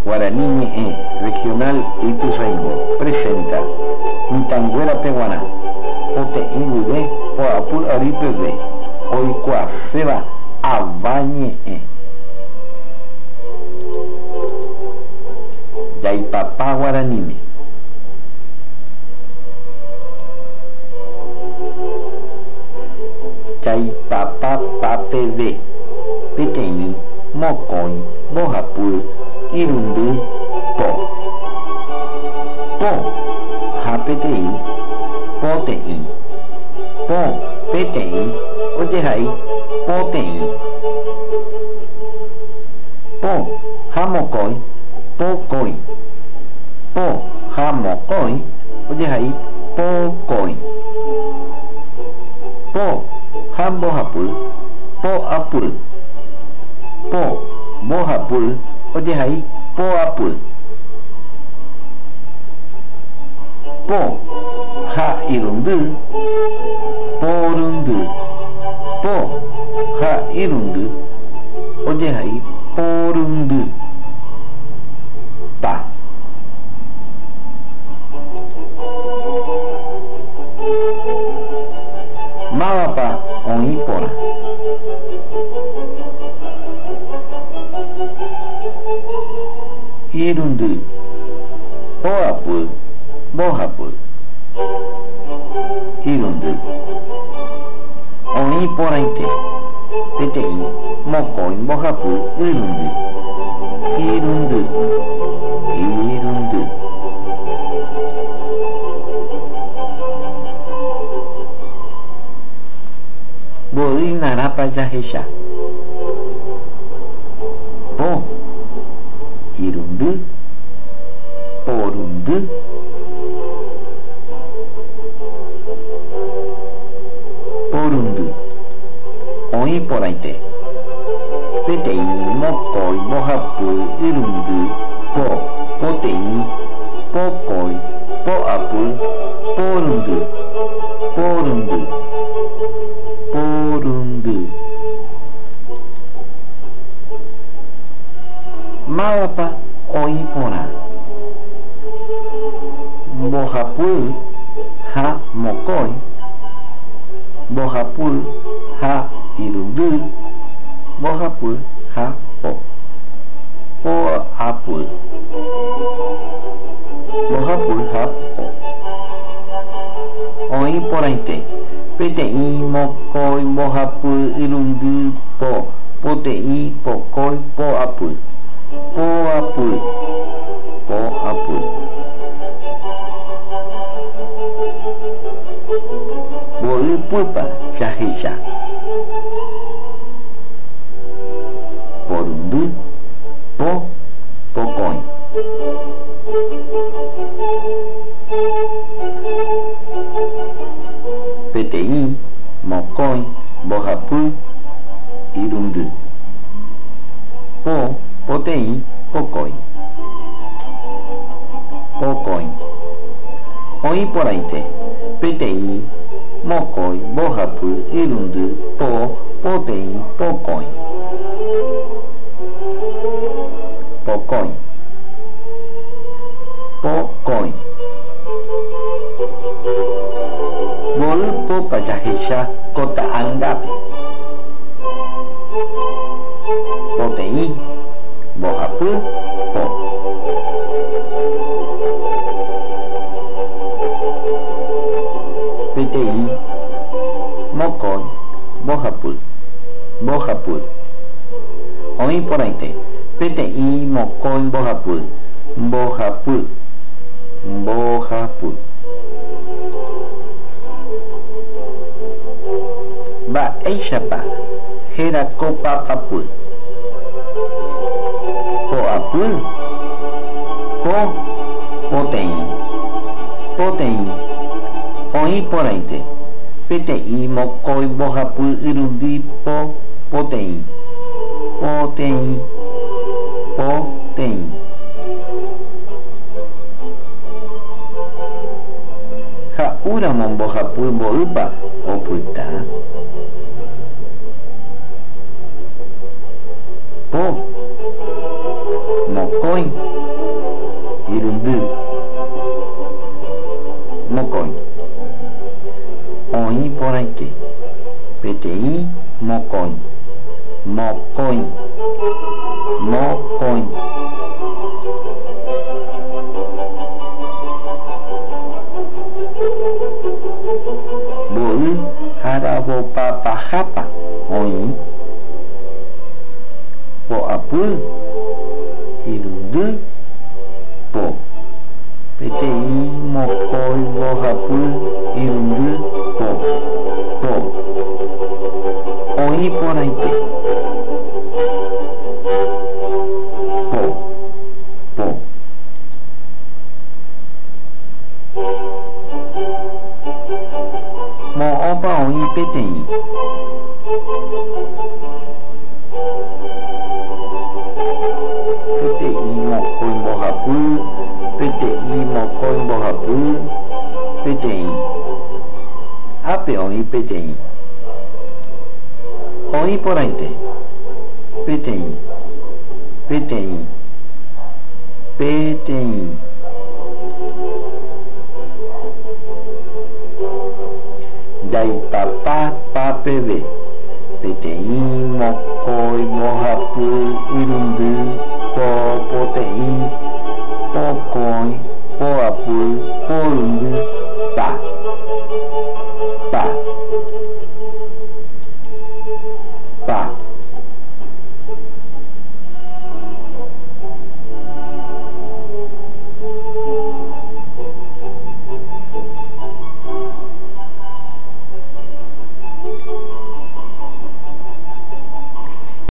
Guaraní Ñe'ẽ, Regional Ituzaingó, presenta Mitãnguéra Peguara, poteĩ guive poapy ary peve, oikuaaséva ava ñe'ẽ. Jaipapa Guaraníme. Jaipapa papeve, peteĩ, mokõi, mbohapy, irundy, po. Po ha peteĩ, poteĩ. Po peteĩ, ojehai, poteĩ. Po ha mokõi, pokõi. Po ha mokõi, ojehai, pokõi. Po ha mbohapy, poapy. Po mbohapy, ojehai, poapy. Po ha irundy, porundy. Po ha irundy, ojehai, porundy. Pa. Mávapa oĩ porã. Irundy, poapy, mbohapy. Irundy. Oĩ porãite. Peteĩ, mokõi, mbohapy, irundy. Irundy. Irundy. Mbo'y narápa jahecha. Po irundy, porundy. Porundy. Oĩ porãite. Peteĩ, mokõi, mbohapy, irundy, po, poteĩ, pokõi, poapy, porundy. Porundy. Porundy. Mávapa oĩ porã. Mbohapy ha mokõi, mbohapy ha irundy, mbohapy ha po, poapy, mbohapy ha po. Oĩ porãite. Peteĩ, mokõi, mbohapy, irundy, po, poteĩ, pokõi, poapy. Poapy. Poapy. Mbo'ypýpa jahecha. Porundy, po, pokõi. Peteĩ, mokõi, mbohapy, irundy. Po, poteĩ, pokõi. Pokõi. Oĩ porãite. Peteĩ, mokõi, mbohapy, irundy, po, poteĩ, pokõi. Pokõi. Pokõi. Mbo'ypýpa jahecha kota'ãngápe. Poteĩ, mbohapy, po. Peteĩ, mokõi, mbohapy. Mbohapy. Oĩ porãite. Peteĩ, mokõi, mbohapy. Mbohapy. Mbohapy. Mba'éichapa herakópapapy. Poapy. Po, poteĩ. Poteĩ. Oĩ porãite. Peteĩ, mokõi, mbohapy, irundy, po, poteĩ. Poteĩ. Poteĩ. Ha'úramo mbohapy mbo'ýpa opyta. Po mocoi, irundu, mocoi, oi poraike, PTI, mocoi, mocoi, mocoi. Boi, harabopapahapa, oi, po apu, irundu, po, PTI, mocoi, bohapu, irundu, po, oi poraike, po, mo opa oi PTI, PTI mocoi bohapu, PTI mocoi bohapu, PTI, ape oi PTI, oi poraite, PTI, dai papa papeve, PTI mocoi bohapu, irundu,